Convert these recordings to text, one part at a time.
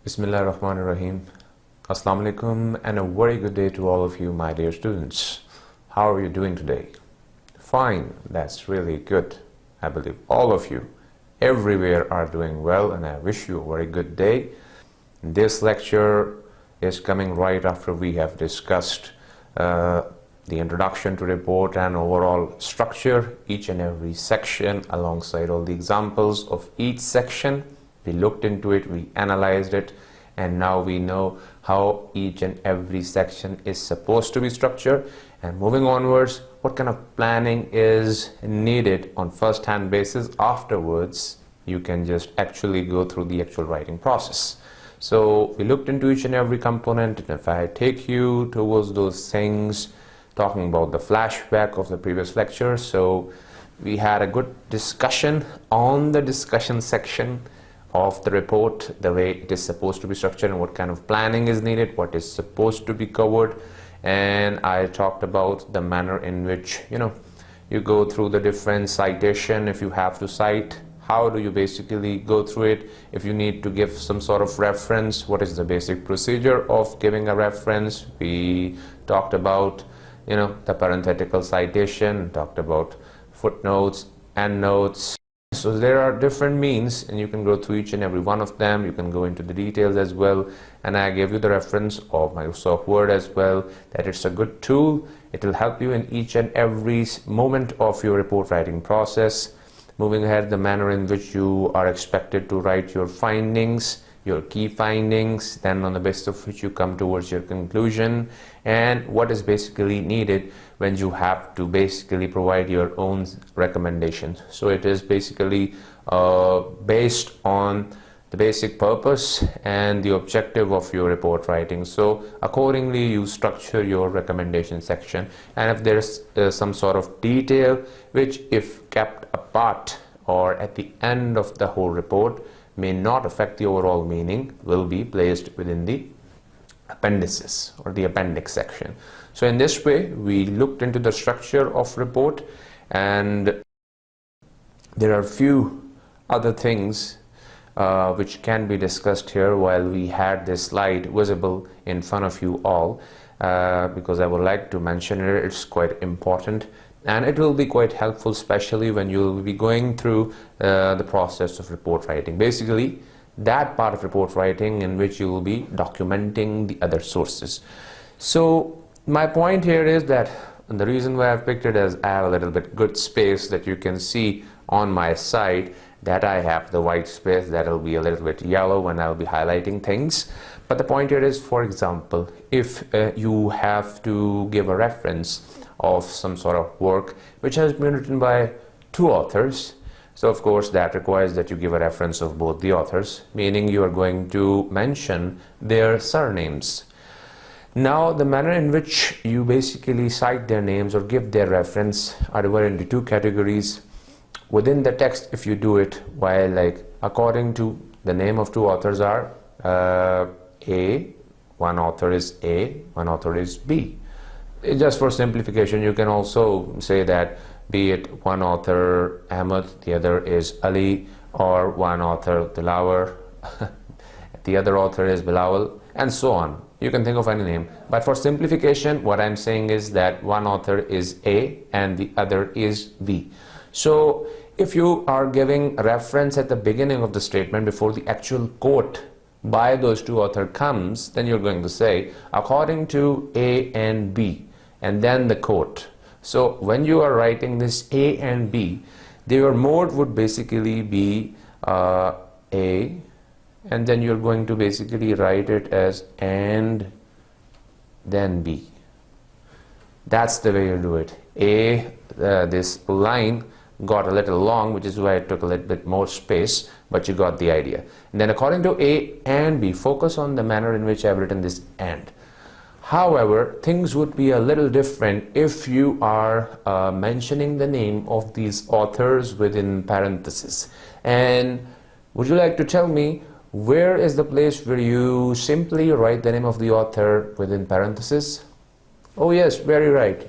Bismillahirrahmanirrahim. Assalamu alaikum and a very good day to all of you, my dear students. How are you doing today? Fine, that's really good. I believe all of you everywhere are doing well, and I wish you a very good day. This lecture is coming right after we have discussed the introduction to report and overall structure, each and every section alongside all the examples of each section. We looked into it, we analyzed it, and now we know how each and every section is supposed to be structured. And moving onwards, what kind of planning is needed on first-hand basis. Afterwards, you can just actually go through the actual writing process. So we looked into each and every component, and if I take you towards those things, talking about the flashback of the previous lecture, so we had a good discussion on the discussion section of the report, the way it is supposed to be structured and what kind of planning is needed, what is supposed to be covered. And I talked about the manner in which you go through the different citation. If you have to cite, how do you basically go through it? If you need to give some sort of reference, what is the basic procedure of giving a reference? We talked about the parenthetical citation, talked about footnotes, endnotes. So there are different means, and you can go through each and every one of them. You can go into the details as well, and I gave you the reference of Microsoft Word as well, that it's a good tool. It will help you in each and every moment of your report writing process. Moving ahead, the manner in which you are expected to write your findings, your key findings, then on the basis of which you come towards your conclusion, and what is basically needed when you have to basically provide your own recommendations. So it is basically based on the basic purpose and the objective of your report writing. So accordingly you structure your recommendation section, and if there is some sort of detail which, if kept apart or at the end of the whole report, may not affect the overall meaning, will be placed within the appendices or the appendix section. So in this way we looked into the structure of report, and there are few other things which can be discussed here while we had this slide visible in front of you all, because I would like to mention it. It's quite important, and it will be quite helpful, especially when you will be going through the process of report writing. Basically, that part of report writing in which you will be documenting the other sources. So my point here is that, and the reason why I've picked it is I have a little bit good space that you can see on my side, that I have the white space that will be a little bit yellow when I'll be highlighting things. But the point here is, for example, if you have to give a reference of some sort of work which has been written by two authors, so of course that requires that you give a reference of both the authors, meaning you are going to mention their surnames. Now the manner in which you basically cite their names or give their reference are divided into two categories. Within the text, if you do it while, like, according to the name of two authors are A, one author is A, one author is B. Just for simplification, you can also say that, be it one author Ahmed, the other is Ali, or one author Dilawar, the other author is Bilawal, and so on. You can think of any name, but for simplification what I'm saying is that one author is A and the other is B. So if you are giving a reference at the beginning of the statement before the actual quote by those two authors comes, then you're going to say according to A and B, and then the quote. So when you are writing this A and B, their mode would basically be A, and then you're going to basically write it as and then B. That's the way you do it. This line got a little long, which is why it took a little bit more space, but you got the idea. And then according to A and B, focus on the manner in which I've written this and. However, things would be a little different if you are mentioning the name of these authors within parentheses. And would you like to tell me where is the place where you simply write the name of the author within parentheses? Oh yes, very right.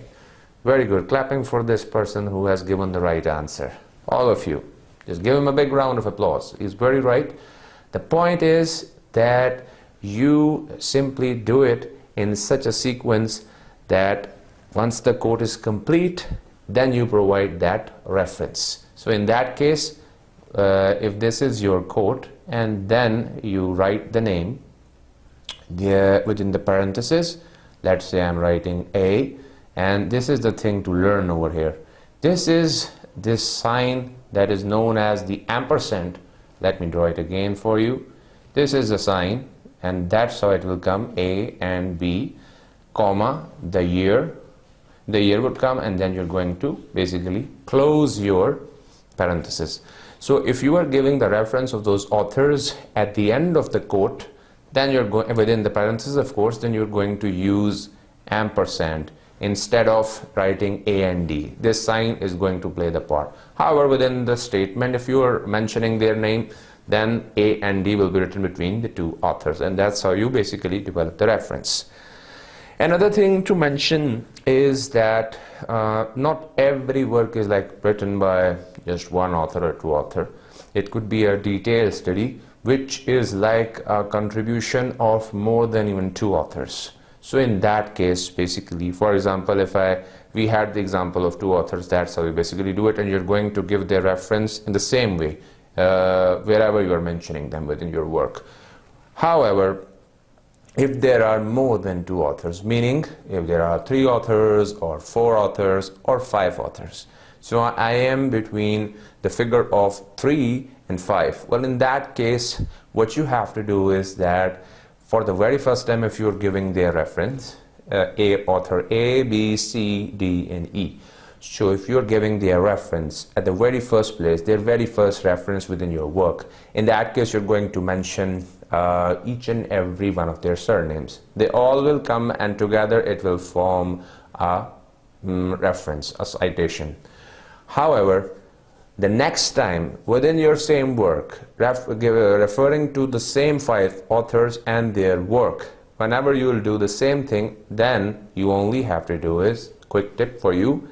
Very good. Clapping for this person who has given the right answer. All of you. Just give him a big round of applause. He's very right. The point is, that you simply do it in such a sequence that once the quote is complete, then you provide that reference. So in that case, if this is your quote and then you write the name within the parenthesis, let's say I'm writing A, and this is the thing to learn over here. This is this sign that is known as the ampersand. Let me draw it again for you. This is the sign, and that's how it will come, A and B, comma, the year. The year would come, and then you're going to basically close your parenthesis. So if you are giving the reference of those authors at the end of the quote, then you're going within the parenthesis, of course, then you're going to use ampersand instead of writing A and D. This sign is going to play the part. However, within the statement, if you are mentioning their name, then A and D will be written between the two authors, and that's how you basically develop the reference. Another thing to mention is that not every work is like written by just one author or two author. It could be a detailed study which is like a contribution of more than even two authors. So in that case, basically, for example, if we had the example of two authors, that's how you basically do it, and you're going to give their reference in the same way wherever you are mentioning them within your work. However, if there are more than two authors, meaning if there are three authors or four authors or five authors, so I am between the figure of 3 and 5. Well, in that case, what you have to do is that for the very first time, if you're giving their reference, author A, B, C, D, and E. So if you're giving their reference at the very first place, their very first reference within your work, in that case, you're going to mention each and every one of their surnames. They all will come, and together it will form a reference, a citation. However, the next time within your same work, referring to the same 5 authors and their work, whenever you will do the same thing, then you only have to do is, quick tip for you,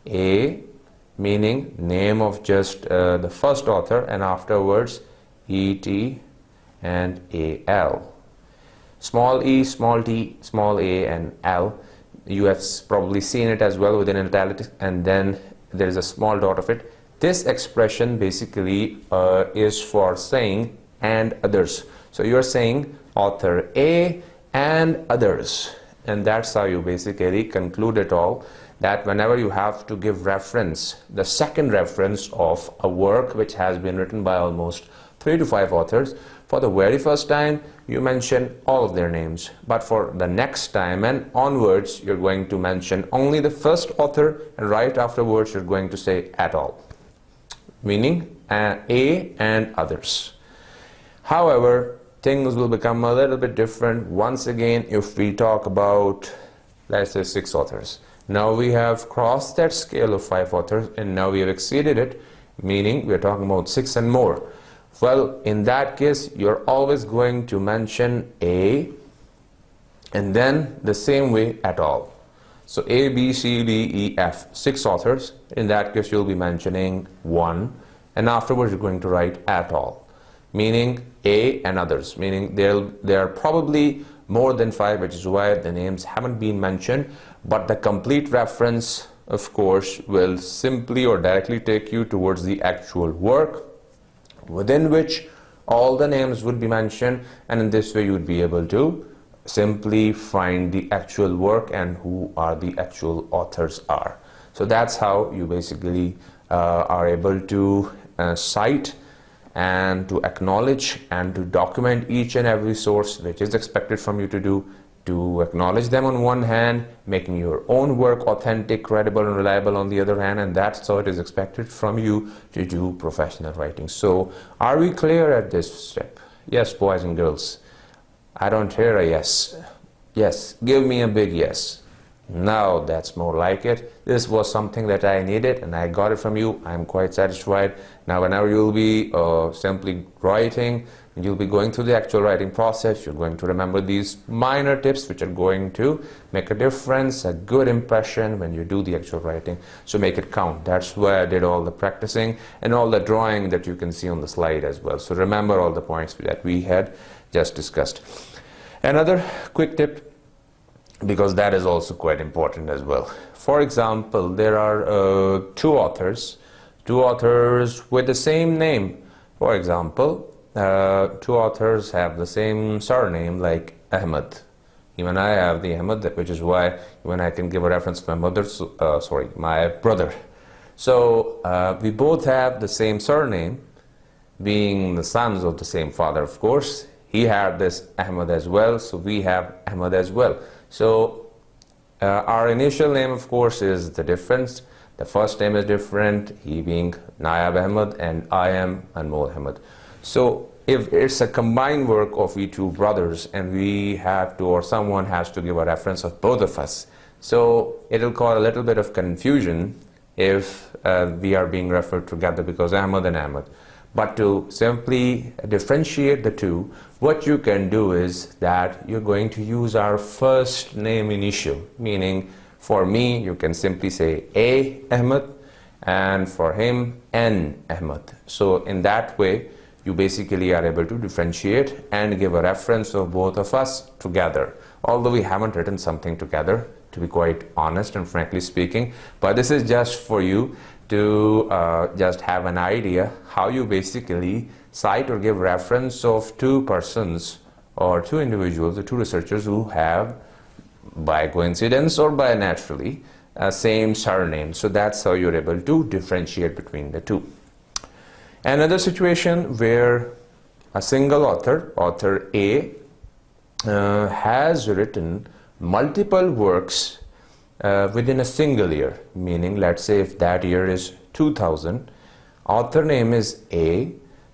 A, meaning name of just the first author, and afterwards E-T and A-L. Small e, small t, small a, and L. You have probably seen it as well within italics, and then there is a small dot of it. This expression basically is for saying and others. So you're saying author A and others, and that's how you basically conclude it all, that whenever you have to give reference, the second reference of a work which has been written by almost 3 to 5 authors, for the very first time you mention all of their names, but for the next time and onwards you're going to mention only the first author, and right afterwards you're going to say at all, meaning A and others. However, things will become a little bit different once again if we talk about, let's say, 6 authors. Now we have crossed that scale of 5 authors, and now we have exceeded it, meaning we are talking about 6 and more. Well, in that case, you're always going to mention A and then the same way at all. So A, B, C, D, E, F, 6 authors. In that case, you'll be mentioning 1, and afterwards you're going to write at all, meaning A and others, meaning there are probably more than 5, which is why the names haven't been mentioned, but the complete reference, of course, will simply or directly take you towards the actual work, within which all the names would be mentioned, and in this way you would be able to simply find the actual work and who are the actual authors are. So that's how you basically are able to cite and to acknowledge and to document each and every source which is expected from you to do, to acknowledge them on one hand, making your own work authentic, credible, and reliable on the other hand, and that's how it is expected from you to do professional writing. So are we clear at this step? Yes, boys and girls. I don't hear a yes. Yes, give me a big yes. Now that's more like it. This was something that I needed and I got it from you. I'm quite satisfied. Now whenever you'll be simply writing, you'll be going through the actual writing process, you're going to remember these minor tips which are going to make a difference, a good impression when you do the actual writing. So make it count. That's why I did all the practicing and all the drawing that you can see on the slide as well. So remember all the points that we had just discussed. Another quick tip, because that is also quite important as well. For example, there are two authors with the same name. For example, two authors have the same surname, like Ahmed. Even I have the Ahmed, which is why when I can give a reference to my brother. So we both have the same surname, being the sons of the same father, of course. He had this Ahmed as well, so we have Ahmed as well. So our initial name, of course, is the difference. The first name is different, he being Nayab Ahmed and I am Anmol Ahmed. So if it's a combined work of we two brothers and we have to, or someone has to give a reference of both of us, so it'll cause a little bit of confusion if we are being referred together, because Ahmed and Ahmed. But to simply differentiate the two, what you can do is that you're going to use our first name initial, meaning for me you can simply say A Ahmed, and for him N Ahmed. So in that way you basically are able to differentiate and give a reference of both of us together, although we haven't written something together, to be quite honest and frankly speaking. But this is just for you to just have an idea how you basically cite or give reference of two persons or two individuals or two researchers who have, by coincidence or by naturally, same surname. So that's how you're able to differentiate between the two. Another situation where a single author A, has written multiple works within a single year, meaning let's say if that year is 2000, author name is A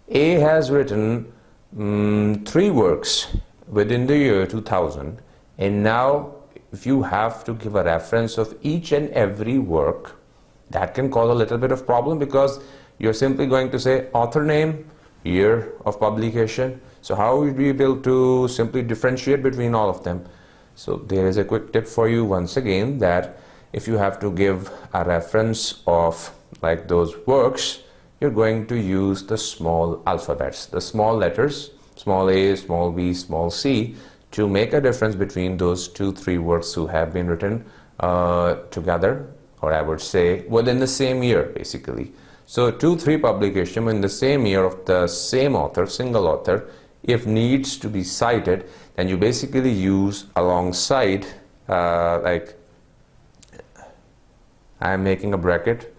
has written 3 works within the year 2000, and now if you have to give a reference of each and every work, that can cause a little bit of problem, because you're simply going to say author name, year of publication. So how would we be able to simply differentiate between all of them? So there is a quick tip for you once again, that if you have to give a reference of like those works, you're going to use the small alphabets, the small letters, small a, small b, small c, to make a difference between those 2-3 works who have been written together, or I would say within the same year basically. So 2-3 publication in the same year of the same author, single author, if needs to be cited, then you basically use alongside, like I am making a bracket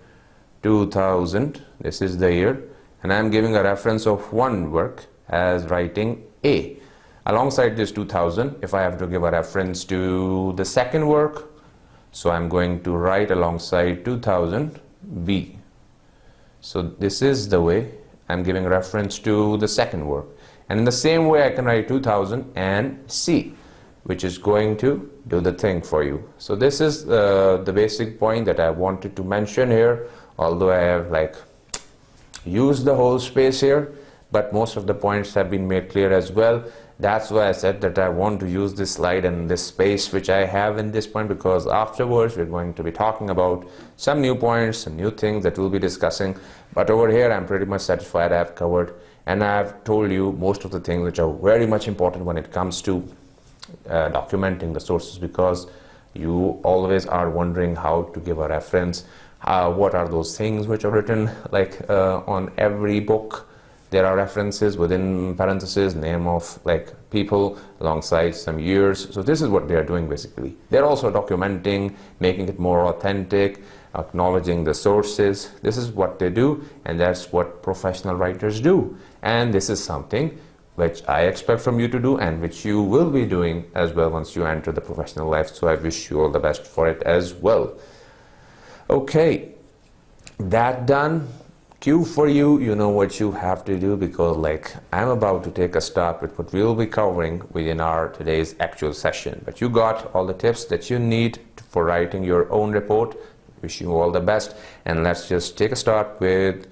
2000, this is the year, and I am giving a reference of one work as writing A. Alongside this 2000, if I have to give a reference to the second work, so I'm going to write alongside 2000 B. So this is the way I'm giving reference to the second work. And in the same way I can write 2000 and C, which is going to do the thing for you. So this is the basic point that I wanted to mention here, although I have like used the whole space here, but most of the points have been made clear as well. That's why I said that I want to use this slide and this space which I have in this point, because afterwards we're going to be talking about some new points, some new things that we'll be discussing. But over here I'm pretty much satisfied I have covered, and I have told you most of the things which are very much important when it comes to documenting the sources, because you always are wondering how to give a reference, what are those things which are written, like on every book there are references within parentheses, name of like people alongside some years. So this is what they are doing basically. They're also documenting, making it more authentic, acknowledging the sources. This is what they do, and that's what professional writers do. And this is something which I expect from you to do, and which you will be doing as well once you enter the professional life. So I wish you all the best for it as well. Okay, that done. Cue for you, you know what you have to do, because like I'm about to take a start with what we'll be covering within our today's actual session. But you got all the tips that you need for writing your own report. Wish you all the best, and let's just take a start with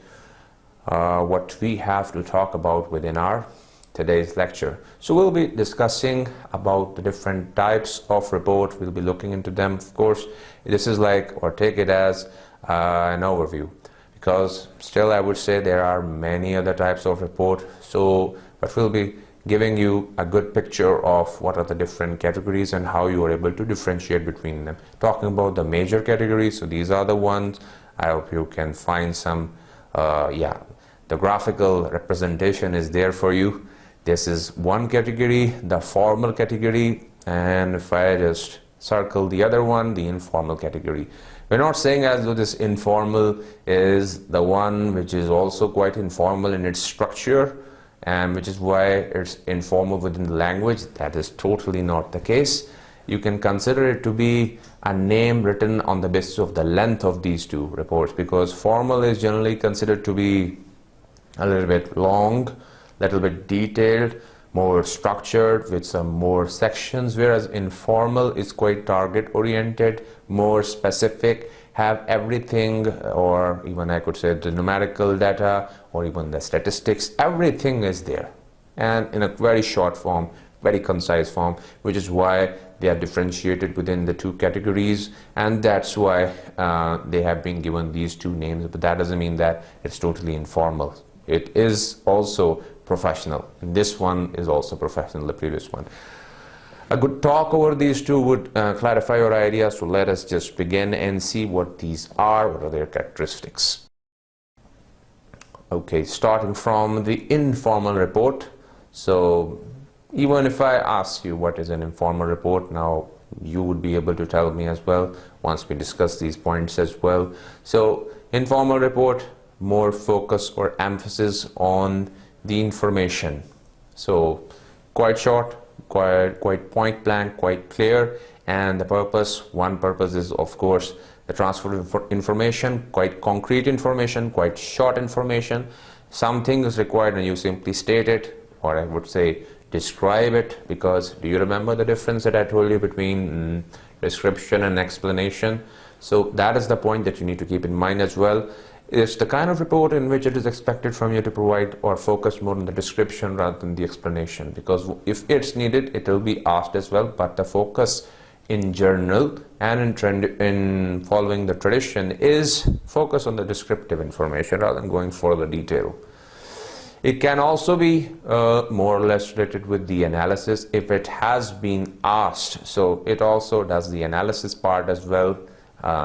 what we have to talk about within our today's lecture. So we'll be discussing about the different types of report. We'll be looking into them, of course. This is like, or take it as an overview, because still I would say there are many other types of report. So but we'll be giving you a good picture of what are the different categories and how you are able to differentiate between them. Talking about the major categories, so these are the ones. I hope you can find some, the graphical representation is there for you. This is one category, the formal category, and if I just circle the other one, the informal category. We're not saying as though this informal is the one which is also quite informal in its structure, and which is why it's informal within the language. That is totally not the case. You can consider it to be a name written on the basis of the length of these two reports, because formal is generally considered to be a little bit long, little bit detailed, more structured with some more sections, whereas informal is quite target oriented, more specific, have everything, or even I could say the numerical data or even the statistics, everything is there, and in a very short form, very concise form, which is why they are differentiated within the two categories, and that's why they have been given these two names. But that doesn't mean that it's totally informal. It is also professional. This one is also professional, the previous one. A good talk over these two would clarify your ideas, so let us just begin and see what these are, what are their characteristics. Okay, starting from the informal report. So even if I ask you what is an informal report, now you would be able to tell me as well once we discuss these points as well. So informal report, more focus or emphasis on the information. So quite short, quite point blank, quite clear, and the purpose, one purpose is of course the transfer of information, quite concrete information, quite short information. Something is required and you simply state it, or I would say describe it, because do you remember the difference that I told you between description and explanation? So that is the point that you need to keep in mind as well. It's the kind of report in which it is expected from you to provide or focus more on the description rather than the explanation, because if it's needed, it will be asked as well, but the focus in general and in following the tradition is focus on the descriptive information rather than going for the detail. It can also be more or less related with the analysis if it has been asked. So it also does the analysis part as well.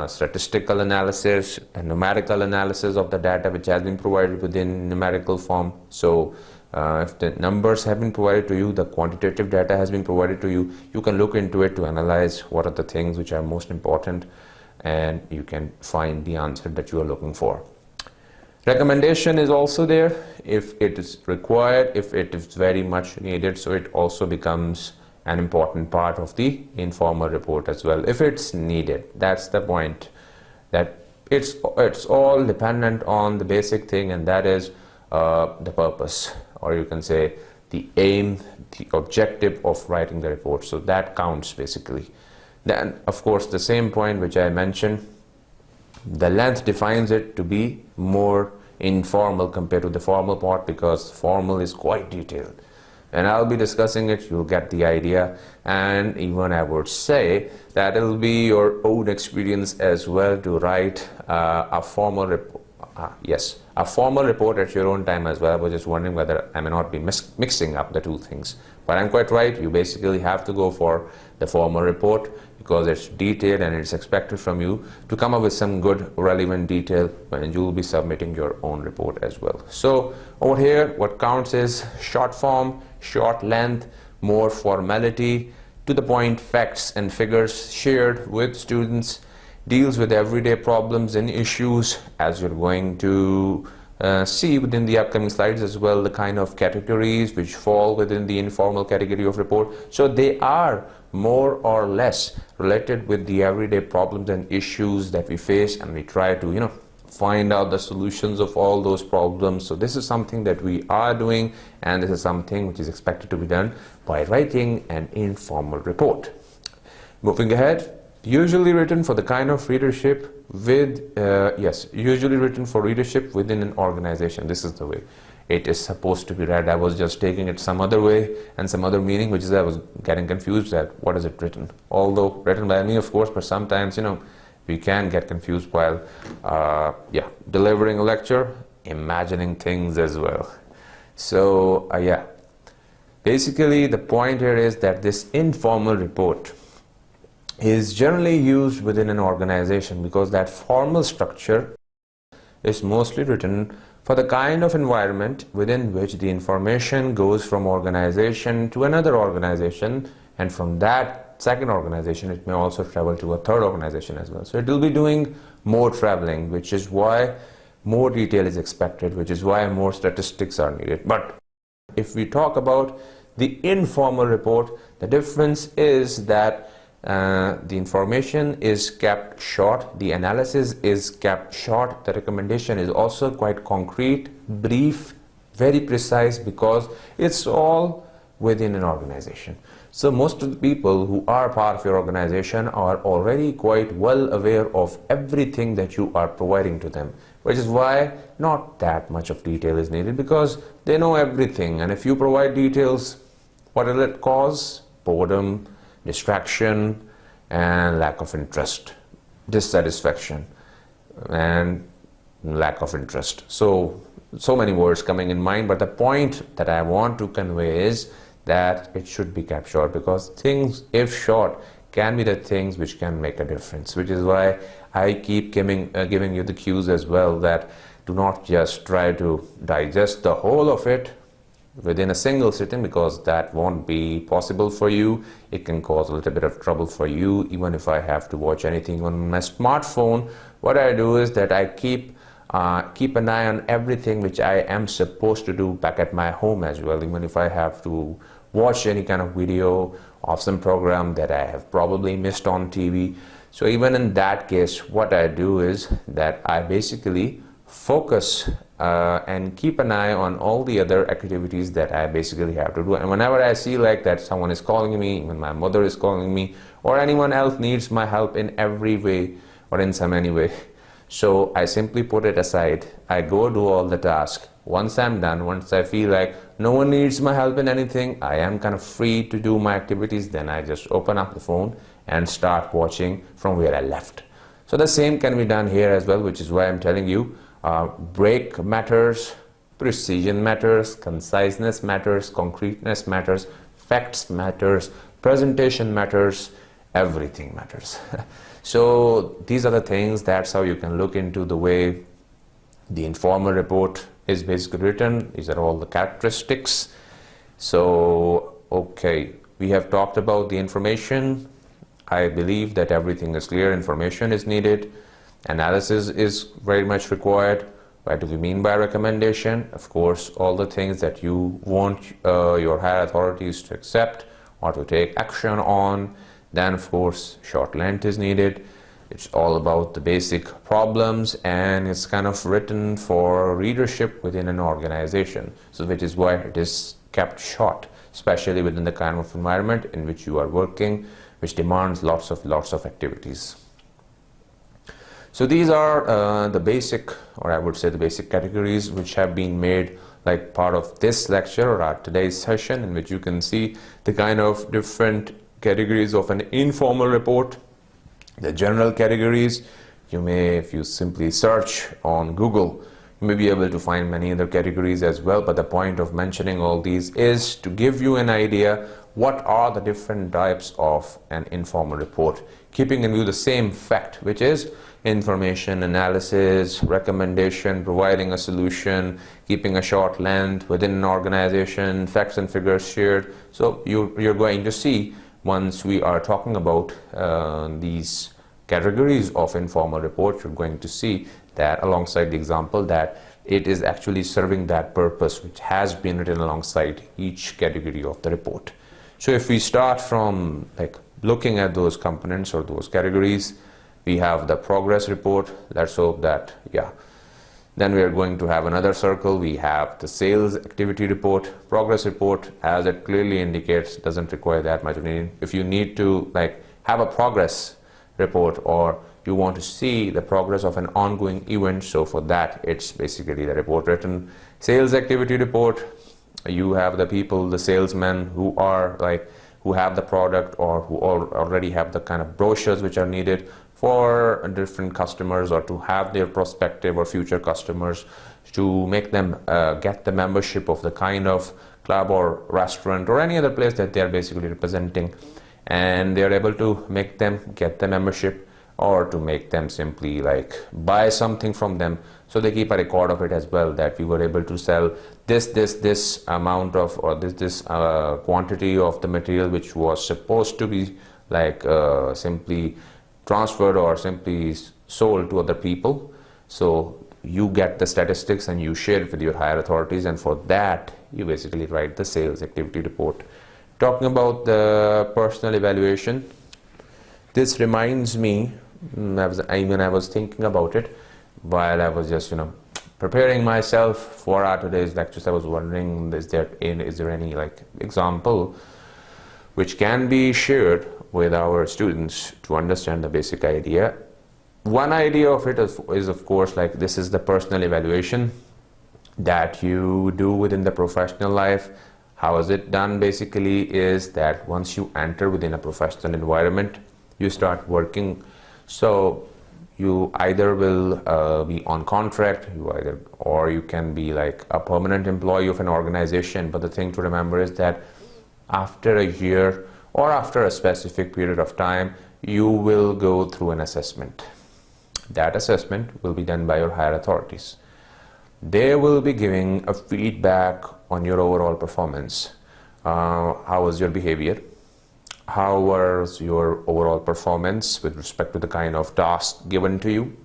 Statistical analysis and numerical analysis of the data which has been provided within numerical form. So if the numbers have been provided to you, the quantitative data has been provided to you, you can look into it to analyze what are the things which are most important, and you can find the answer that you are looking for. Recommendation is also there if it is required, if it is very much needed, so it also becomes an important part of the informal report as well if it's needed. That's the point, that it's all dependent on the basic thing, and that is the purpose, or you can say the aim, the objective of writing the report. So that counts basically. Then of course the same point which I mentioned, the length defines it to be more informal compared to the formal part, because formal is quite detailed. And I'll be discussing it, you'll get the idea, and even I would say that it'll be your own experience as well to write a formal report. A formal report at your own time as well. I was just wondering whether I may not be mixing up the two things, but I'm quite right. You basically have to go for the formal report because it's detailed and it's expected from you to come up with some good relevant detail when you'll be submitting your own report as well. So over here what counts is short form, short length, more formality, to the point facts and figures shared with students, deals with everyday problems and issues, as you're going to see within the upcoming slides as well, the kind of categories which fall within the informal category of report. So they are more or less related with the everyday problems and issues that we face, and we try to find out the solutions of all those problems. So this is something that we are doing, and this is something which is expected to be done by writing an informal report. Moving ahead, usually written for the kind of readership with usually written for readership within an organization. This is the way it is supposed to be read. I was just taking it some other way and some other meaning, which is I was getting confused at what is it written, although written by me of course, but sometimes we can get confused while delivering a lecture, imagining things as well. So Basically, the point here is that this informal report is generally used within an organization, because that formal structure is mostly written for the kind of environment within which the information goes from organization to another organization, and from that second organization it may also travel to a third organization as well. So it will be doing more traveling, which is why more detail is expected, which is why more statistics are needed. But if we talk about the informal report, the difference is that the information is kept short, the analysis is kept short, the recommendation is also quite concrete, brief, very precise, because it's all within an organization. So most of the people who are part of your organization are already quite well aware of everything that you are providing to them, which is why not that much of detail is needed, because they know everything. And if you provide details, what will it cause? Boredom, distraction, and lack of interest, dissatisfaction and lack of interest. So many words coming in mind, but the point that I want to convey is that it should be kept short, because things, if short, can be the things which can make a difference, which is why I keep giving you the cues as well, that do not just try to digest the whole of it within a single sitting, because that won't be possible for you. It can cause a little bit of trouble for you. Even if I have to watch anything on my smartphone, what I do is that I keep an eye on everything which I am supposed to do back at my home as well. Even if I have to watch any kind of video of some program that I have probably missed on TV, so even in that case, what I do is that I basically focus and keep an eye on all the other activities that I basically have to do. And whenever I see like that someone is calling me, even my mother is calling me, or anyone else needs my help in every way or in some any way, so I simply put it aside. I go do all the tasks. Once I'm done, once I feel like no one needs my help in anything, I am kind of free to do my activities, then I just open up the phone and start watching from where I left. So the same can be done here as well, which is why I'm telling you, break matters, precision matters, conciseness matters, concreteness matters, facts matters, presentation matters, everything matters. So these are the things, that's how you can look into the way the informal report is basically written. These are all the characteristics. So okay, we have talked about the information. I believe that everything is clear. Information is needed. Analysis is very much required. What do we mean by recommendation? Of course, all the things that you want your higher authorities to accept or to take action on. Then, of course, short length is needed. It's all about the basic problems, and it's kind of written for readership within an organization. So, which is why it is kept short, especially within the kind of environment in which you are working, which demands lots of activities. So these are the basic, or I would say the basic categories which have been made like part of this lecture or our today's session, in which you can see the kind of different categories of an informal report. The general categories, you may, if you simply search on Google, you may be able to find many other categories as well, but the point of mentioning all these is to give you an idea what are the different types of an informal report, keeping in view the same fact, which is information, analysis, recommendation, providing a solution, keeping a short length within an organization, facts and figures shared. So you're going to see, once we are talking about these categories of informal report, you're going to see that alongside the example that it is actually serving that purpose which has been written alongside each category of the report. So if we start from like looking at those components or those categories, we have the progress report. Let's hope that, yeah. Then we are going to have another circle. We have the sales activity report. Progress report, as it clearly indicates, doesn't require that much of need. If you need to like have a progress report, or you want to see the progress of an ongoing event, so for that it's basically the report written. Sales activity report, you have the people, the salesmen who are like, who have the product or who already have the kind of brochures which are needed for different customers, or to have their prospective or future customers, to make them get the membership of the kind of club or restaurant or any other place that they are basically representing, and they are able to make them get the membership, or to make them simply like buy something from them. So they keep a record of it as well, that we were able to sell this amount of, or this quantity of the material which was supposed to be like simply transferred or simply sold to other people. So you get the statistics and you share it with your higher authorities, and for that you basically write the sales activity report. Talking about the personal evaluation, this reminds me, when I was thinking about it while I was just preparing myself for our today's lectures, I was wondering, is there any like example which can be shared with our students to understand the basic idea. One idea of it is of course like, this is the personal evaluation that you do within the professional life. How is it done? Basically is that once you enter within a professional environment, you start working. So you either will be on contract, or you can be like a permanent employee of an organization. But the thing to remember is that after a year or after a specific period of time, you will go through an assessment. That assessment will be done by your higher authorities. They will be giving a feedback on your overall performance. How was your behavior? How was your overall performance with respect to the kind of task given to you?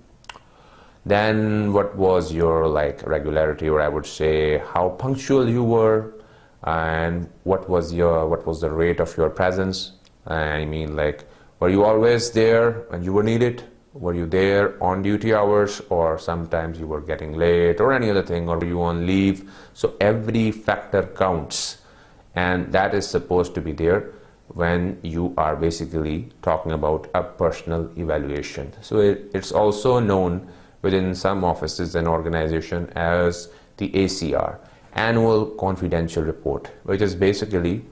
Then what was your like regularity, or I would say how punctual you were, and what was the rate of your presence? I mean, like, were you always there when you were needed? Were you there on duty hours, or sometimes you were getting late or any other thing, or were you on leave? So every factor counts, and that is supposed to be there when you are basically talking about a personal evaluation. So it's also known within some offices and organization as the ACR, Annual Confidential Report, which is basically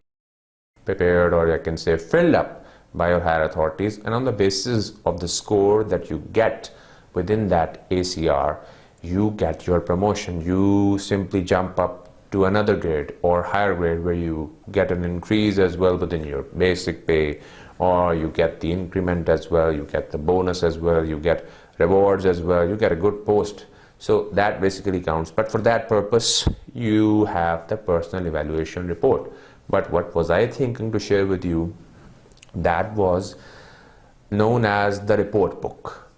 prepared, or I can say filled up, by your higher authorities, and on the basis of the score that you get within that ACR, you get your promotion. You simply jump up to another grade or higher grade, where you get an increase as well within your basic pay, or you get the increment as well, you get the bonus as well, you get rewards as well, you get a good post. So that basically counts. But for that purpose, you have the personal evaluation report. But what was I thinking to share with you? That was known as the report book.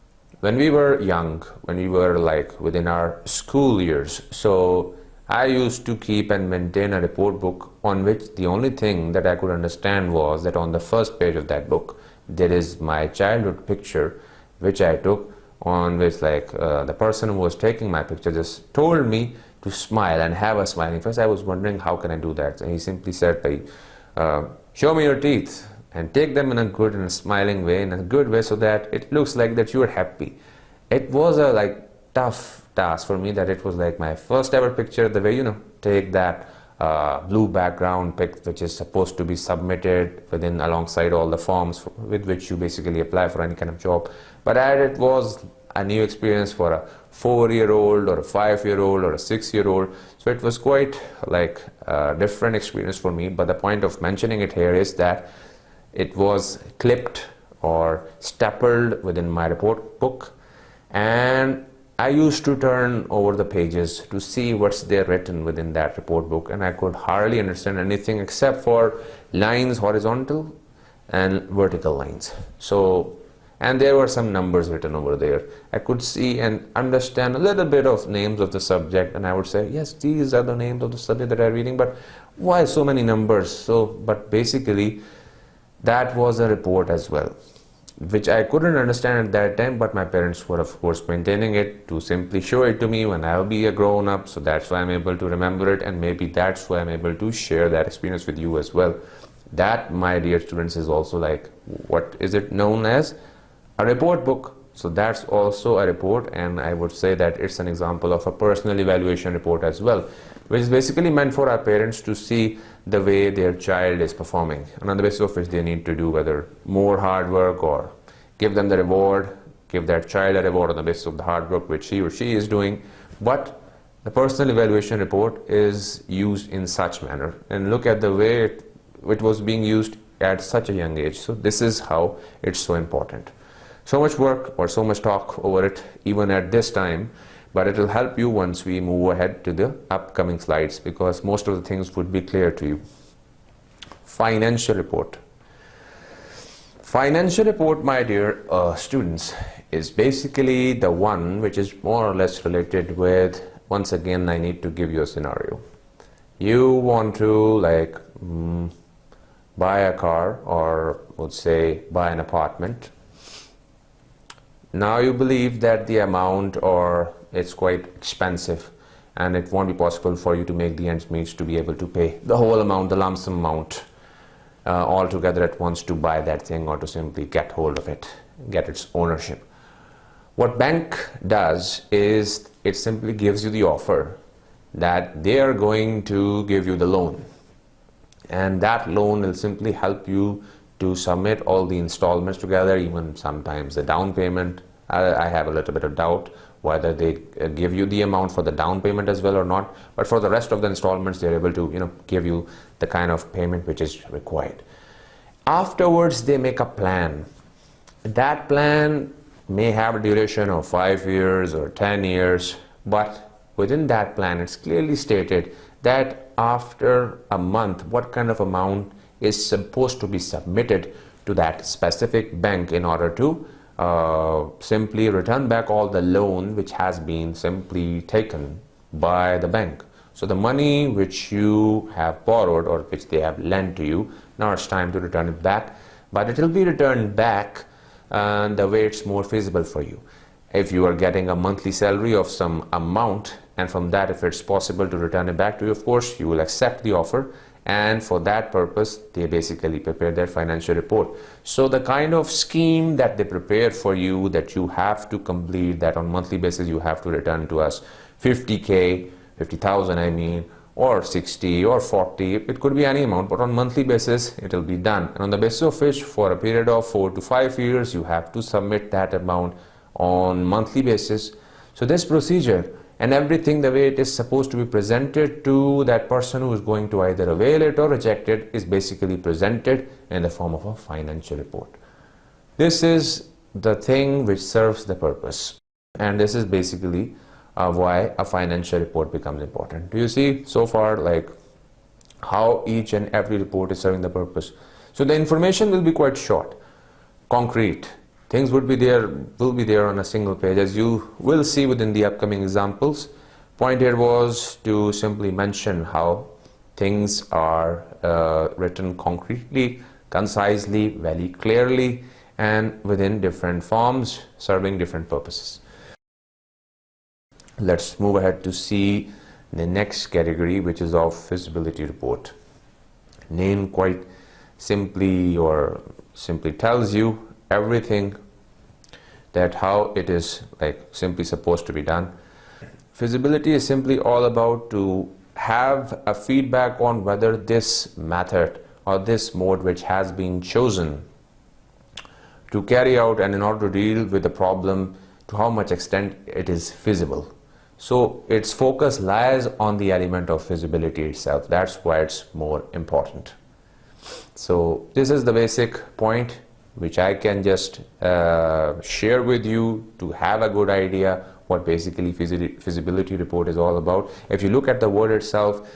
When we were young, when we were like within our school years, so I used to keep and maintain a report book on which the only thing that I could understand was that on the first page of that book, there is my childhood picture, which I took, on which like the person who was taking my picture just told me to smile and have a smiling face. I was wondering, how can I do that? And he simply said, show me your teeth and take them in a good and a smiling way, in a good way, so that it looks like that you are happy. It was a like tough task for me, that it was like my first ever picture, the way take that blue background pic, which is supposed to be submitted within alongside all the forms with which you basically apply for any kind of job. But it was a new experience for a 4-year-old or a 5-year-old or a 6-year-old. So it was quite like a different experience for me. But the point of mentioning it here is that it was clipped or stapled within my report book, and I used to turn over the pages to see what's there written within that report book, and I could hardly understand anything except for lines, horizontal and vertical lines. So, and there were some numbers written over there. I could see and understand a little bit of names of the subject, and I would say, yes, these are the names of the subject that I'm reading, but why so many numbers? So, but basically, that was a report as well, which I couldn't understand at that time, but my parents were of course maintaining it to simply show it to me when I'll be a grown up. So that's why I'm able to remember it, and maybe that's why I'm able to share that experience with you as well. That, my dear students, is also like, what is it known as? A report book. So that's also a report, and I would say that it's an example of a personal evaluation report as well, which is basically meant for our parents to see the way their child is performing, and on the basis of which they need to do whether more hard work, or give them the reward, give that child a reward on the basis of the hard work which he or she is doing. But the personal evaluation report is used in such manner, and look at the way it was being used at such a young age. So this is how it's so important. So much work or so much talk over it even at this time, but it will help you once we move ahead to the upcoming slides, because most of the things would be clear to you. Financial report. Financial report, my dear students, is basically the one which is more or less related with, once again I need to give you a scenario. You want to buy a car, or let's say buy an apartment. Now you believe that the amount, or it's quite expensive and it won't be possible for you to make the ends meet to be able to pay the whole amount, the lump sum amount all together at once to buy that thing, or to simply get hold of it, get its ownership. What bank does is it simply gives you the offer that they are going to give you the loan, and that loan will simply help you to submit all the installments together, even sometimes the down payment. I have a little bit of doubt whether they give you the amount for the down payment as well or not, but for the rest of the installments they're able to give you the kind of payment which is required. Afterwards they make a plan. That plan may have a duration of 5 years or 10 years, but within that plan it's clearly stated that after a month what kind of amount is supposed to be submitted to that specific bank in order to simply return back all the loan which has been simply taken by the bank. So the money which you have borrowed, or which they have lent to you, now it's time to return it back, but it will be returned back the way it's more feasible for you. If you are getting a monthly salary of some amount, and from that if it's possible to return it back to you, of course you will accept the offer, and for that purpose they basically prepare their financial report. So the kind of scheme that they prepare for you, that you have to complete, that on monthly basis you have to return to us 50,000 I mean, or 60 or 40, it could be any amount, but on monthly basis it will be done, and on the basis of which for a period of 4 to 5 years you have to submit that amount on monthly basis. So this procedure and everything, the way it is supposed to be presented to that person who is going to either avail it or reject it, is basically presented in the form of a financial report. This is the thing which serves the purpose, and this is basically why a financial report becomes important. Do you see so far how each and every report is serving the purpose? So the information will be quite short, concrete. Things will be there on a single page, as you will see within the upcoming examples. Point here was to simply mention how things are written concretely, concisely, very clearly, and within different forms, serving different purposes. Let's move ahead to see the next category, which is of feasibility report. Name quite simply tells you everything that how it is simply supposed to be done. Feasibility is simply all about to have a feedback on whether this method or this mode which has been chosen to carry out and in order to deal with the problem, to how much extent it is feasible. So its focus lies on the element of feasibility itself. That's why it's more important. So this is the basic point which I can just share with you to have a good idea what basically feasibility report is all about. If you look at the word itself,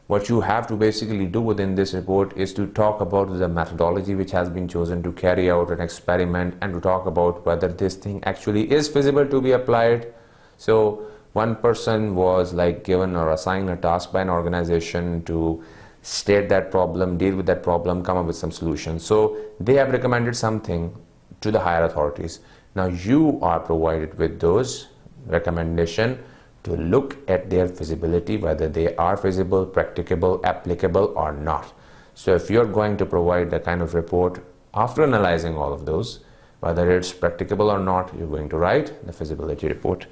what you have to basically do within this report is to talk about the methodology which has been chosen to carry out an experiment, and to talk about whether this thing actually is feasible to be applied. So one person was given or assigned a task by an organization to state that problem, deal with that problem, come up with some solution. So they have recommended something to the higher authorities. Now you are provided with those recommendation to look at their feasibility, whether they are feasible, practicable, applicable or not. So if you're going to provide the kind of report after analyzing all of those, whether it's practicable or not, you're going to write the feasibility report.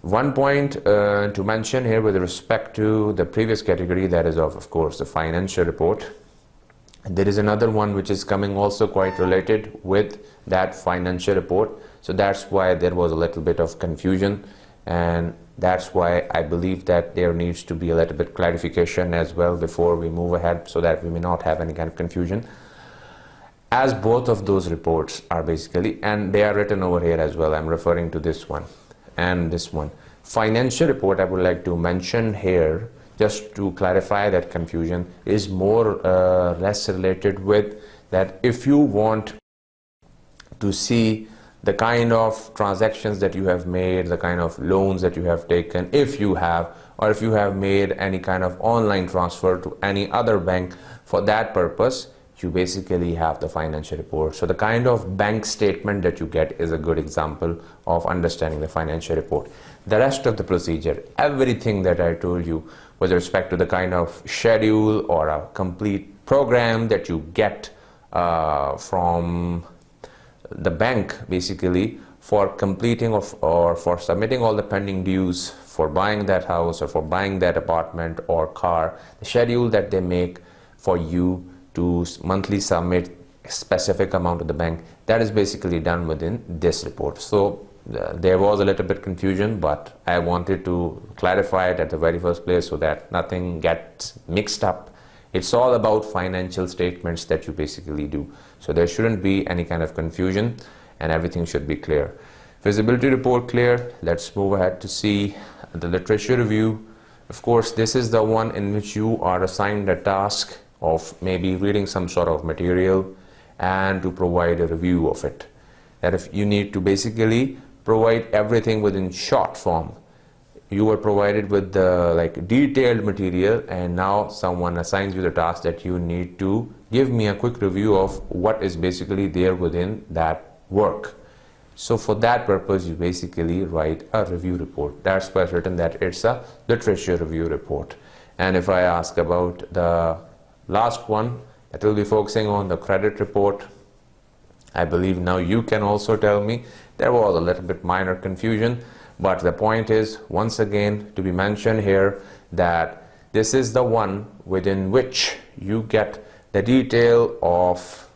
One point to mention here with respect to the previous category, that is of course the financial report. There is another one which is coming also quite related with that financial report. So that's why there was a little bit of confusion, and That's why I believe that there needs to be a little bit clarification as well before we move ahead, so that we may not have any kind of confusion. As both of those reports are basically, and they are written over here as well, I'm referring to this one and this one. Financial report, I would like to mention here, just to clarify that confusion, is more less related with that if you want to see the kind of transactions that you have made, the kind of loans that you have taken, if you have, or if you have made any kind of online transfer to any other bank. For that purpose, you basically have the financial report. So the kind of bank statement that you get is a good example of understanding the financial report. The rest of the procedure, everything that I told you with respect to the kind of schedule or a complete program that you get from the bank basically for completing or for submitting all the pending dues for buying that house or for buying that apartment or car, the schedule that they make for you to monthly submit a specific amount to the bank, that is basically done within this report. So there was a little bit confusion, but I wanted to clarify it at the very first place so that nothing gets mixed up. It's all about financial statements that you basically do. So there shouldn't be any kind of confusion and everything should be clear. Feasibility report clear. Let's move ahead to see the literature review. Of course, this is the one in which you are assigned a task of maybe reading some sort of material and to provide a review of it. That if you need to basically provide everything within short form. You were provided with the detailed material, and now someone assigns you the task that you need to give me a quick review of what is basically there within that work. So for that purpose, you basically write a review report. That's why it's written that it's a literature review report. And if I ask about the last one, that will be focusing on the credit report. I believe now you can also tell me there was a little bit minor confusion, but the point is once again to be mentioned here that this is the one within which you get the detail of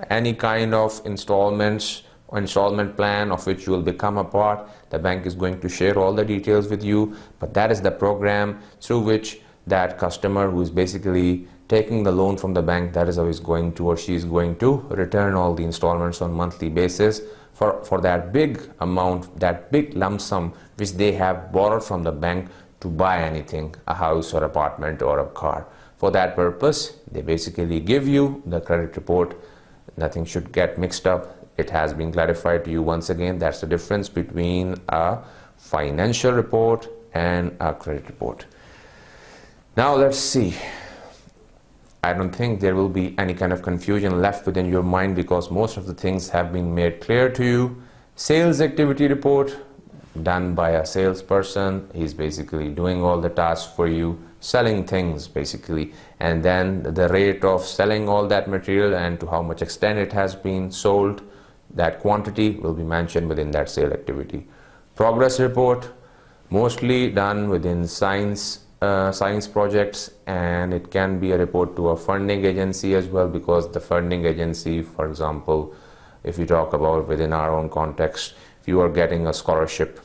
any kind of installments or installment plan of which you will become a part. The bank is going to share all the details with you, but that is the program through which that customer who is basically taking the loan from the bank, that is how he's going to or she is going to return all the installments on monthly basis for that big amount, that big lump sum which they have borrowed from the bank to buy anything, a house or apartment or a car. For that purpose, they basically give you the credit report. Nothing should get mixed up. It has been clarified to you once again. That's the difference between a financial report and a credit report. Now let's see. I don't think there will be any kind of confusion left within your mind because most of the things have been made clear to you. Sales activity report done by a salesperson. He's basically doing all the tasks for you, selling things basically, and then the rate of selling all that material and to how much extent it has been sold, that quantity will be mentioned within that sale activity. Progress report, mostly done within science projects, and it can be a report to a funding agency as well, because the funding agency, for example, if you talk about within our own context, if you are getting a scholarship,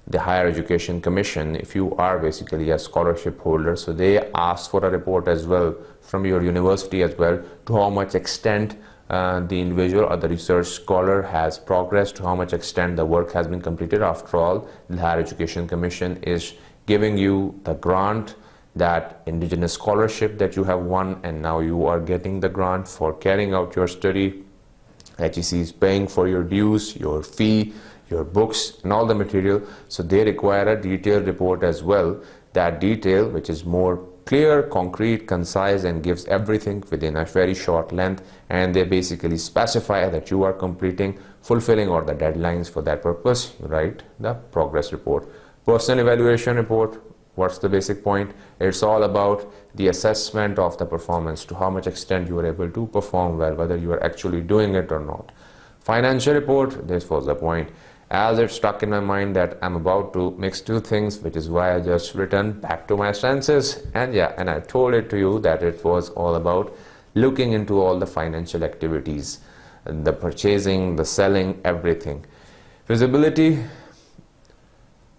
the Higher Education Commission, if you are basically a scholarship holder, so they ask for a report as well from your university as well to how much extent the individual or the research scholar has progressed, to how much extent the work has been completed. After all, the Higher Education Commission is giving you the grant, that indigenous scholarship that you have won, and now you are getting the grant for carrying out your study. HEC is paying for your dues, your fee, your books and all the material, so they require a detailed report as well. That detail which is more clear, concrete, concise, and gives everything within a very short length, and they basically specify that you are completing, fulfilling all the deadlines. For that purpose, you write the progress report. Personal evaluation report, what's the basic point? It's all about the assessment of the performance, to how much extent you are able to perform well, whether you are actually doing it or not. Financial report, this was the point. As it stuck in my mind that I'm about to mix two things, which is why I just returned back to my senses, and I told it to you that it was all about looking into all the financial activities, the purchasing, the selling, everything. Feasibility,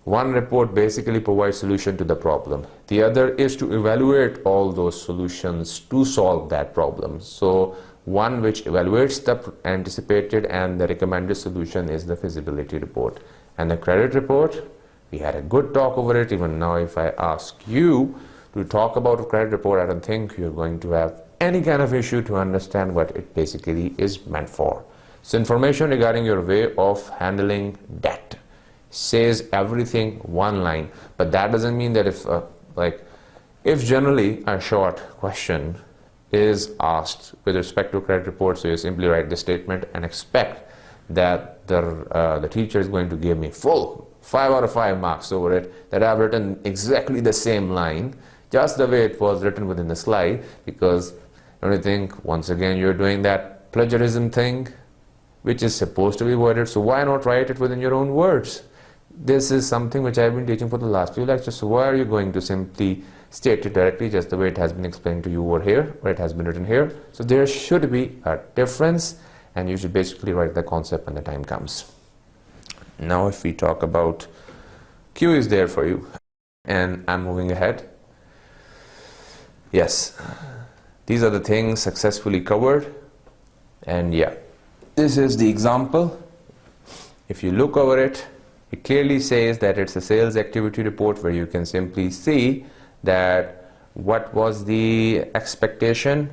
One report basically provides solution to the problem. The other is to evaluate all those solutions to solve that problem. So one which evaluates the anticipated and the recommended solution is the feasibility report. And the credit report, we had a good talk over it. Even now, if I ask you to talk about a credit report, I don't think you're going to have any kind of issue to understand what it basically is meant for. So information regarding your way of handling debt says everything one line, but that doesn't mean that if generally a short question is asked with respect to credit report, so you simply write the statement and expect that the teacher is going to give me full 5 out of 5 marks over it, that I've written exactly the same line just the way it was written within the slide, because don't you think once again you're doing that plagiarism thing which is supposed to be avoided? So why not write it within your own words? This is something which I've been teaching for the last few lectures. So why are you going to simply state it directly just the way it has been explained to you over here, or it has been written here? So there should be a difference, and you should basically write the concept when the time comes. Now if we talk about Q is there for you, and I'm moving ahead. Yes, these are the things successfully covered, and yeah, this is the example. If you look over it, it clearly says that it's a sales activity report where you can simply see that what was the expectation,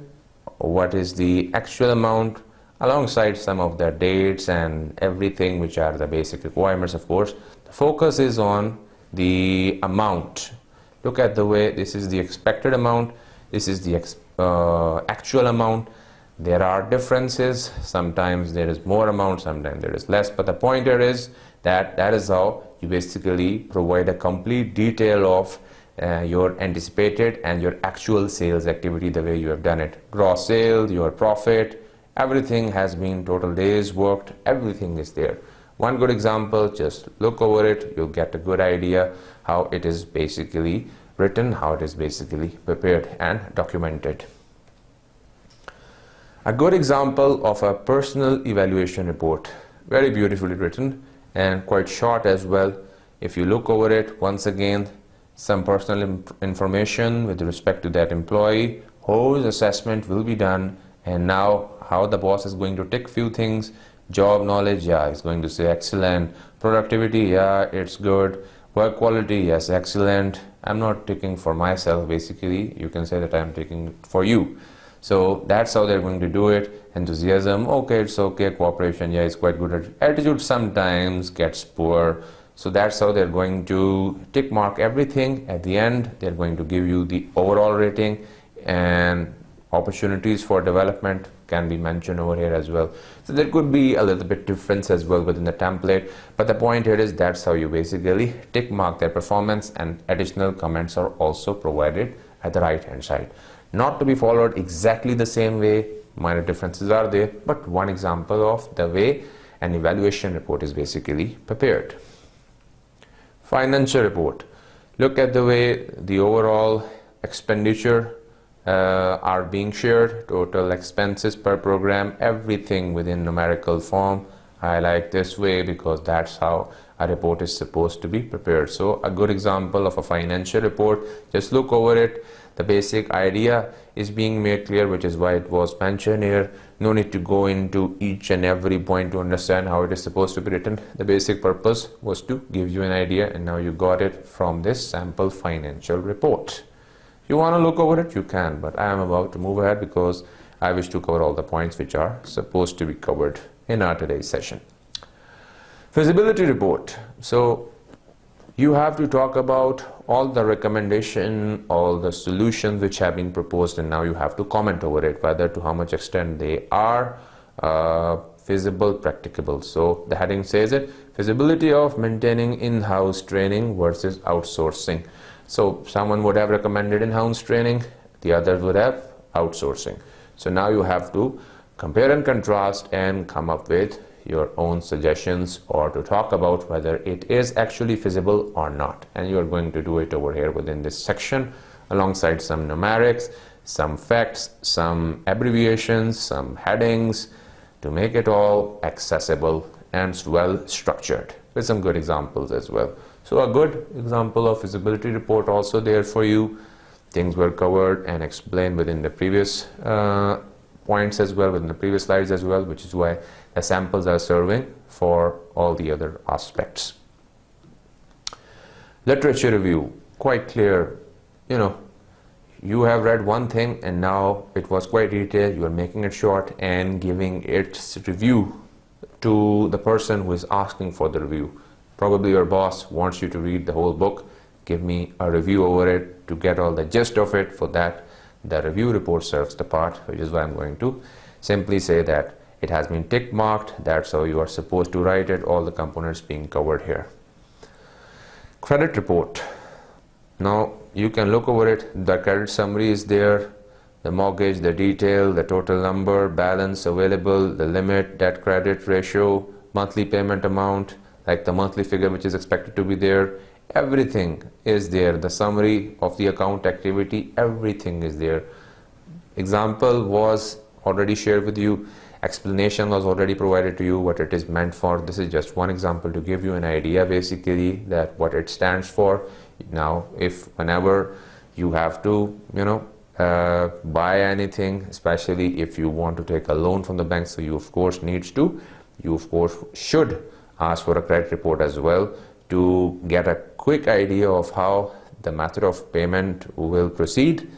what is the actual amount, alongside some of the dates and everything, which are the basic requirements, of course. The focus is on the amount. Look at the way this is the expected amount, this is the actual amount. There are differences. Sometimes there is more amount, sometimes there is less, but the point here is that is how you basically provide a complete detail of your anticipated and your actual sales activity, the way you have done it. Gross sales, your profit, everything has been, total days worked, everything is there. One good example, just look over it, you'll get a good idea how it is basically written, how it is basically prepared and documented. A good example of a personal evaluation report, very beautifully written and quite short as well. If you look over it, once again, some personal information with respect to that employee, whose assessment will be done, and now how the boss is going to tick few things. Job knowledge, yeah, he's going to say excellent. Productivity, yeah, it's good. Work quality, yes, excellent. I'm not ticking for myself, basically. You can say that I'm ticking for you. So that's how they're going to do it. Enthusiasm, okay, it's okay. Cooperation, yeah, it's quite good. Attitude sometimes gets poor. So that's how they're going to tick mark everything. At the end, they're going to give you the overall rating, and opportunities for development can be mentioned over here as well. So there could be a little bit difference as well within the template, but the point here is that's how you basically tick mark their performance, and additional comments are also provided at the right hand side. Not to be followed exactly the same way, minor differences are there, but one example of the way an evaluation report is basically prepared. Financial report. Look at the way the overall expenditure are being shared, total expenses per program, everything within numerical form. I like this way because that's how a report is supposed to be prepared. So a good example of a financial report, just look over it. The basic idea is being made clear, which is why it was mentioned here. No need to go into each and every point to understand how it is supposed to be written. The basic purpose was to give you an idea, and now you got it from this sample financial report. If you want to look over it, you can, but I am about to move ahead because I wish to cover all the points which are supposed to be covered in our today's session. Feasibility report. So you have to talk about all the recommendation, all the solutions which have been proposed, and now you have to comment over it, whether to how much extent they are feasible, practicable. So the heading says it, feasibility of maintaining in-house training versus outsourcing. So someone would have recommended in-house training, the others would have outsourcing. So now you have to compare and contrast and come up with your own suggestions, or to talk about whether it is actually feasible or not. And you are going to do it over here within this section, alongside some numerics, some facts, some abbreviations, some headings, to make it all accessible and well structured, with some good examples as well. So a good example of feasibility report also there for you. Things were covered and explained within the previous points as well, within the previous slides as well, which is why the samples are serving for all the other aspects. Literature review, quite clear. You have read one thing and now it was quite detailed. You are making it short and giving its review to the person who is asking for the review. Probably your boss wants you to read the whole book. Give me a review over it to get all the gist of it. For that, the review report serves the part, which is why I'm going to simply say that it has been tick marked. That's how you are supposed to write it, all the components being covered here. Credit report. Now you can look over it. The credit summary is there, the mortgage, the detail, the total number, balance available, the limit, debt credit ratio, monthly payment amount, like the monthly figure which is expected to be there. Everything is there. The summary of the account activity, everything is there. Example was already shared with you. Explanation was already provided to you what it is meant for. This is just one example to give you an idea basically that what it stands for. Now if whenever you have to buy anything, especially if you want to take a loan from the bank, so you of course should ask for a credit report as well to get a quick idea of how the method of payment will proceed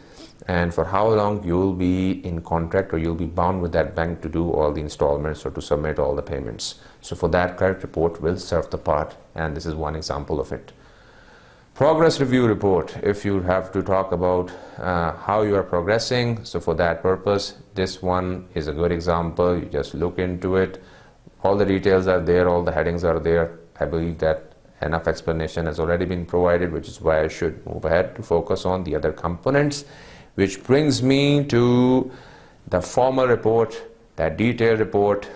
and for how long you will be in contract or you'll be bound with that bank to do all the installments or to submit all the payments. So for that, credit report will serve the part, and this is one example of it. Progress review report, if you have to talk about how you are progressing, so for that purpose this one is a good example. You just look into it, all the details are there, all the headings are there. I believe that enough explanation has already been provided, which is why I should move ahead to focus on the other components, which brings me to the formal report, that detailed report.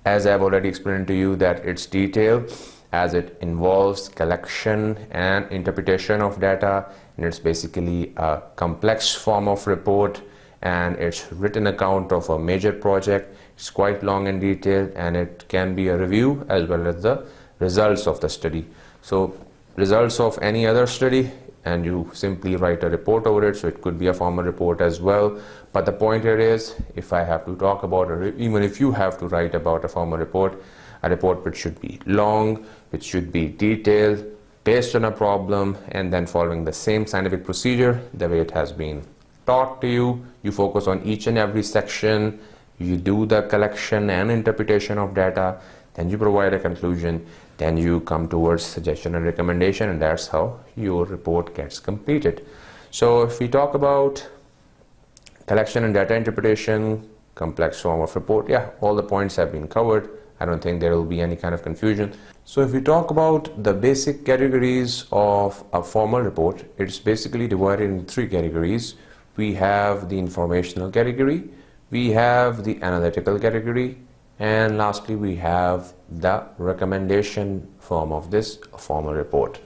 As I've already explained to you that it's detailed as it involves collection and interpretation of data, and it's basically a complex form of report, and it's written account of a major project. It's quite long and detailed, and it can be a review as well as the results of the study. So results of any other study, and you simply write a report over it, so it could be a formal report as well. But the point here is, if I have to talk about even if you have to write about a formal report, a report which should be long, which should be detailed, based on a problem, and then following the same scientific procedure the way it has been taught to you. You focus on each and every section, you do the collection and interpretation of data, then you provide a conclusion, then you come towards suggestion and recommendation, and that's how your report gets completed. So if we talk about collection and data interpretation, complex form of report, yeah, all the points have been covered. I don't think there will be any kind of confusion. So if we talk about the basic categories of a formal report, it's basically divided in three categories. We have the informational category, we have the analytical category, and lastly we have the recommendation form of this formal report.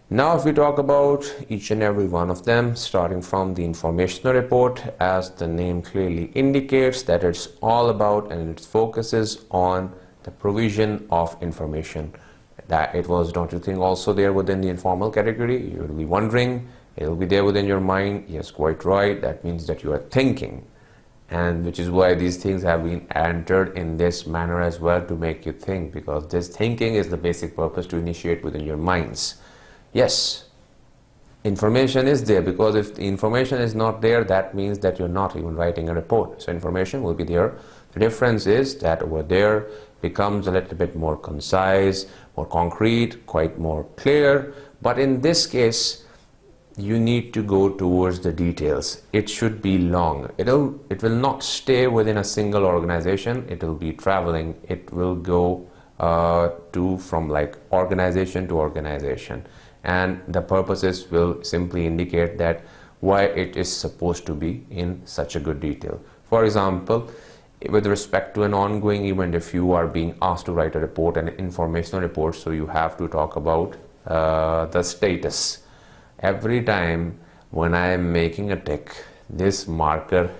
Now if we talk about each and every one of them, starting from the informational report, as the name clearly indicates that it's all about and it focuses on the provision of information. That it was, don't you think, also there within the informal category? You will be wondering, it will be there within your mind. Yes, quite right, that means that you are thinking, and which is why these things have been entered in this manner as well, to make you think, because this thinking is the basic purpose to initiate within your minds. Yes, information is there, because if the information is not there, that means that you're not even writing a report. So information will be there. The difference is that over there becomes a little bit more concise, more concrete, quite more clear. But in this case, you need to go towards the details. It should be long. It will not stay within a single organization. It will be traveling. It will go from like organization to organization, and the purposes will simply indicate that why it is supposed to be in such a good detail. For example, with respect to an ongoing event, if you are being asked to write a report, an informational report, so you have to talk about the status. Every time when I am making a tick, this marker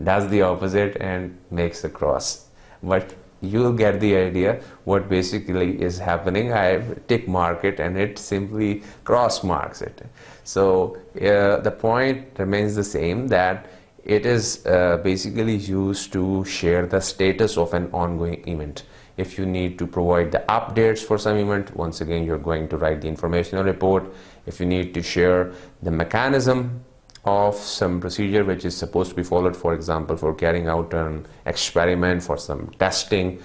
does the opposite and makes a cross. But you'll get the idea what basically is happening. I tick mark it and it simply cross marks it. So the point remains the same, that it is basically used to share the status of an ongoing event. If you need to provide the updates for some event, once again you're going to write the informational report. If you need to share the mechanism of some procedure which is supposed to be followed, for example for carrying out an experiment, for some testing,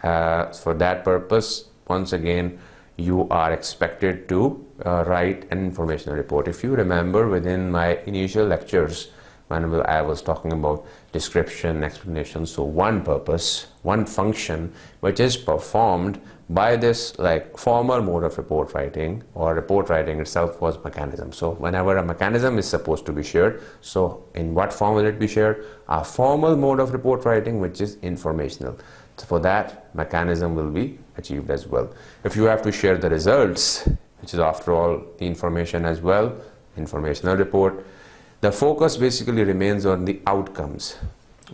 for that purpose, once again you are expected to write an informational report. If you remember, within my initial lectures when I was talking about description, explanation, so one purpose, one function which is performed by this like formal mode of report writing, or report writing itself, was mechanism. So whenever a mechanism is supposed to be shared, so in what form will it be shared? A formal mode of report writing which is informational. So for that, mechanism will be achieved as well. If you have to share the results, which is after all the information as well, informational report, the focus basically remains on the outcomes,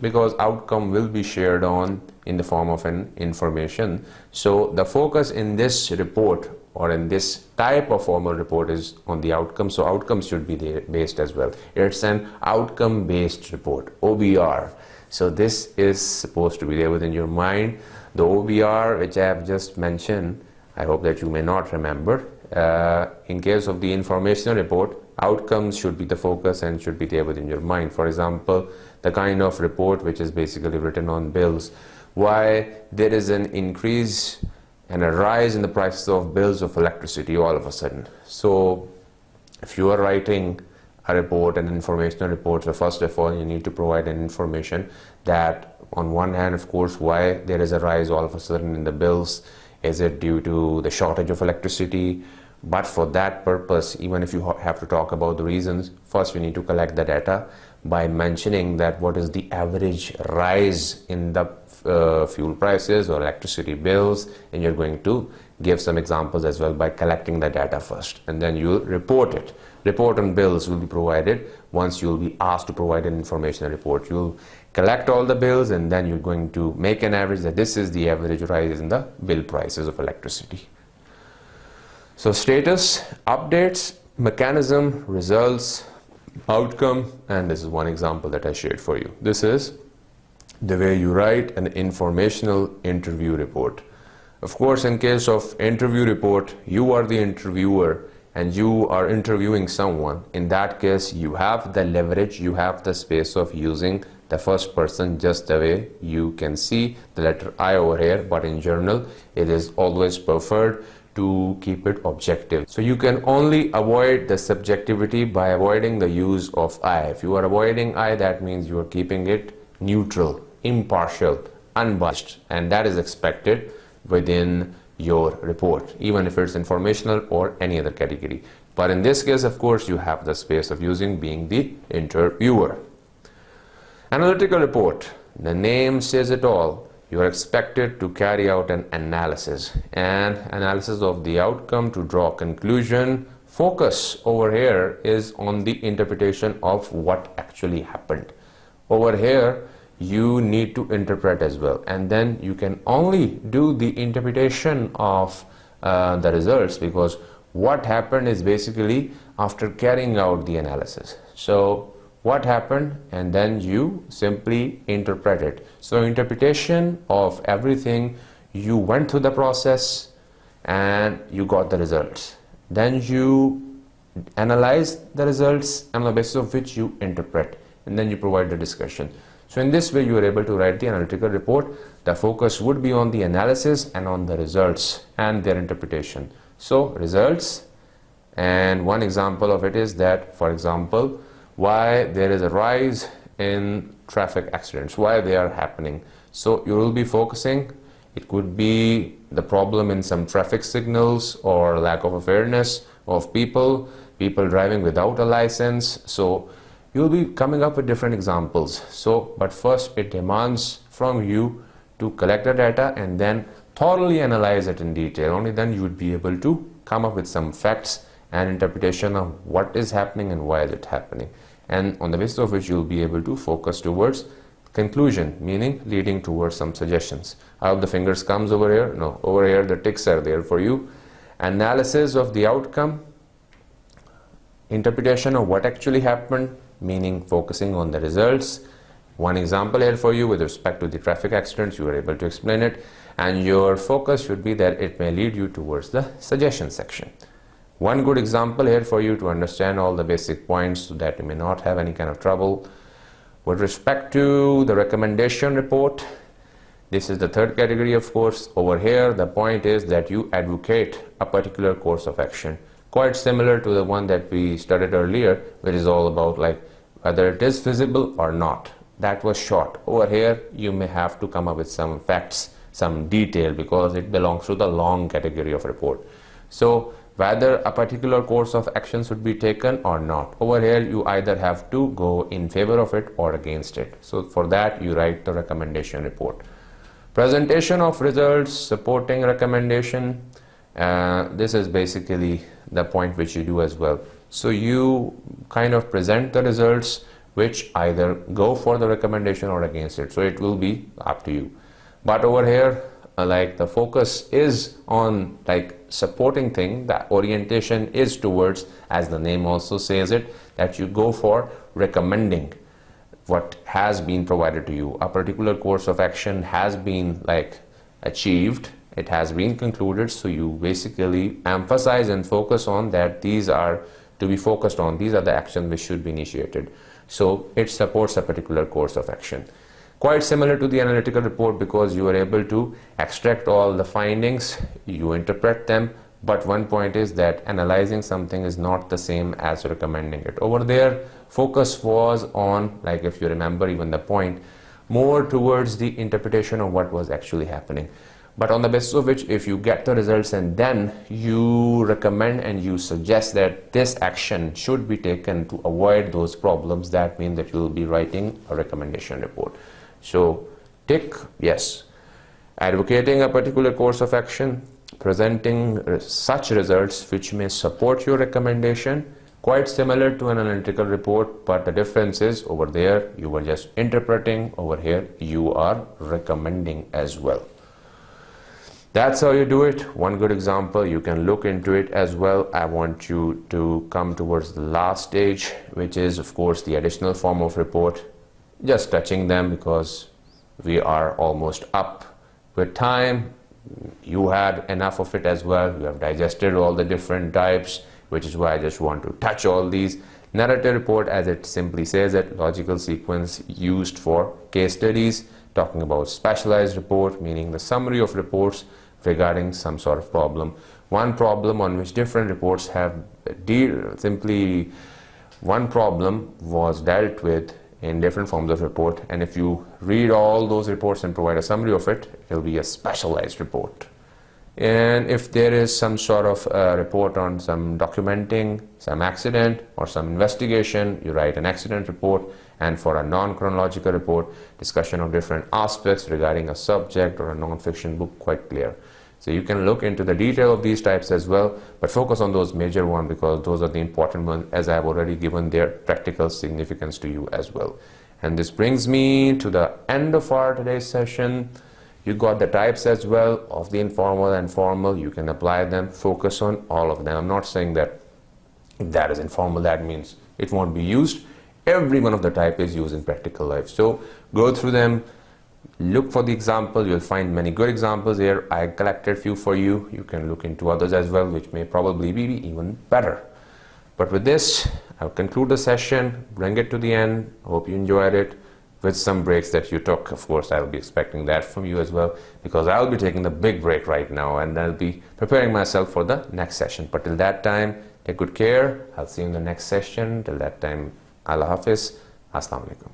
because outcome will be shared on in the form of an information. So the focus in this report, or in this type of formal report, is on the outcome. So outcomes should be based as well. It's an outcome based report, OBR. So this is supposed to be there within your mind. The OBR which I have just mentioned, I hope that you may not remember. In case of the informational report, outcomes should be the focus and should be there within your mind. For example, the kind of report which is basically written on bills, why there is an increase and a rise in the prices of bills of electricity all of a sudden. So if you are writing a report, an informational report, so first of all you need to provide an information that on one hand, of course, why there is a rise all of a sudden in the bills. Is it due to the shortage of electricity? But for that purpose, even if you have to talk about the reasons, first you need to collect the data by mentioning that what is the average rise in the fuel prices or electricity bills, and you're going to give some examples as well by collecting the data first, and then you'll report it. Report on bills will be provided once you'll be asked to provide an informational report. You'll collect all the bills and then you're going to make an average that this is the average rise in the bill prices of electricity. So status, updates, mechanism, results, outcome, and this is one example that I shared for you. This is the way you write an informational interview report. Of course, in case of interview report, you are the interviewer and you are interviewing someone. In that case, you have the leverage, you have the space of using the first person, just the way you can see the letter I over here, but in journal, it is always preferred to keep it objective. So you can only avoid the subjectivity by avoiding the use of I. If you are avoiding I, that means you are keeping it neutral, impartial, unbiased, and that is expected within your report, even if it's informational or any other category. But in this case, of course, you have the space of using being the interviewer. Analytical report, the name says it all. You are expected to carry out an analysis of the outcome to draw a conclusion. Focus over here is on the interpretation of what actually happened. Over here, you need to interpret as well, and then you can only do the interpretation of the results, because what happened is basically after carrying out the analysis. So what happened, and then you simply interpret it. So interpretation of everything, you went through the process and you got the results. Then you analyze the results on the basis of which you interpret, and then you provide the discussion. So in this way you are able to write the analytical report. The focus would be on the analysis and on the results and their interpretation. So results, and one example of it is that, for example, why there is a rise in traffic accidents, why they are happening. So you will be focusing, it could be the problem in some traffic signals or lack of awareness of people driving without a license. So you'll be coming up with different examples. So, but first it demands from you to collect the data and then thoroughly analyze it in detail. Only then you would be able to come up with some facts and interpretation of what is happening and why is it happening, and on the basis of which you'll be able to focus towards Conclusion, meaning leading towards some suggestions. I hope the fingers comes over here. No, over here the ticks are there for you. Analysis of the outcome. Interpretation of what actually happened, meaning focusing on the results. One example here for you with respect to the traffic accidents, you were able to explain it, and your focus should be that it may lead you towards the suggestion section. One good example here for you to understand all the basic points so that you may not have any kind of trouble. With respect to the recommendation report, this is the third category, of course. Over here, the point is that you advocate a particular course of action, quite similar to the one that we studied earlier, which is all about like whether it is feasible or not. That was short. Over here, you may have to come up with some facts, some detail, because it belongs to the long category of report. So whether a particular course of action should be taken or not, over here you either have to go in favor of it or against it. So for that you write the recommendation report. Presentation of results supporting recommendation. This is basically the point which you do as well. So you kind of present the results which either go for the recommendation or against it. So it will be up to you. But over here, like the focus is on like supporting thing, the orientation is towards, as the name also says it, that you go for recommending what has been provided to you. A particular course of action has been like achieved, it has been concluded, so you basically emphasize and focus on that these are to be focused on, these are the actions which should be initiated. So it supports a particular course of action. Quite similar to the analytical report, because you are able to extract all the findings, you interpret them, but one point is that analyzing something is not the same as recommending it. Over there, focus was on, like if you remember even the point, more towards the interpretation of what was actually happening. But on the basis of which, if you get the results and then you recommend and you suggest that this action should be taken to avoid those problems, that means that you will be writing a recommendation report. So tick yes. Advocating a particular course of action, presenting such results which may support your recommendation, quite similar to an analytical report, but the difference is over there you were just interpreting, over here you are recommending as well. That's how you do it. One good example, you can look into it as well. I want you to come towards the last stage, which is of course the additional form of report. Just touching them because we are almost up with time. You had enough of it as well. You have digested all the different types, which is why I just want to touch all these. Narrative report, as it simply says it, logical sequence used for case studies. Talking about specialized report, meaning the summary of reports regarding some sort of problem. One problem on which different reports have simply one problem was dealt with in different forms of report, and if you read all those reports and provide a summary of it, it will be a specialized report. And if there is some sort of report on some documenting some accident or some investigation, you write an accident report. And for a non-chronological report, discussion of different aspects regarding a subject or a non-fiction book, quite clear. So you can look into the detail of these types as well, but focus on those major ones because those are the important ones, as I have already given their practical significance to you as well. And this brings me to the end of our today's session. You got the types as well of the informal and formal. You can apply them, focus on all of them. I'm not saying that if that is informal, that means it won't be used. Every one of the type is used in practical life. So go through them, look for the example. You'll find many good examples here. I collected a few for you. You can look into others as well, which may probably be even better. But with this, I'll conclude the session, bring it to the end. Hope you enjoyed it. With some breaks that you took, of course, I'll be expecting that from you as well, because I'll be taking the big break right now and I'll be preparing myself for the next session. But till that time, take good care. I'll see you in the next session. Till that time, Allah Hafiz. Assalamu alaikum.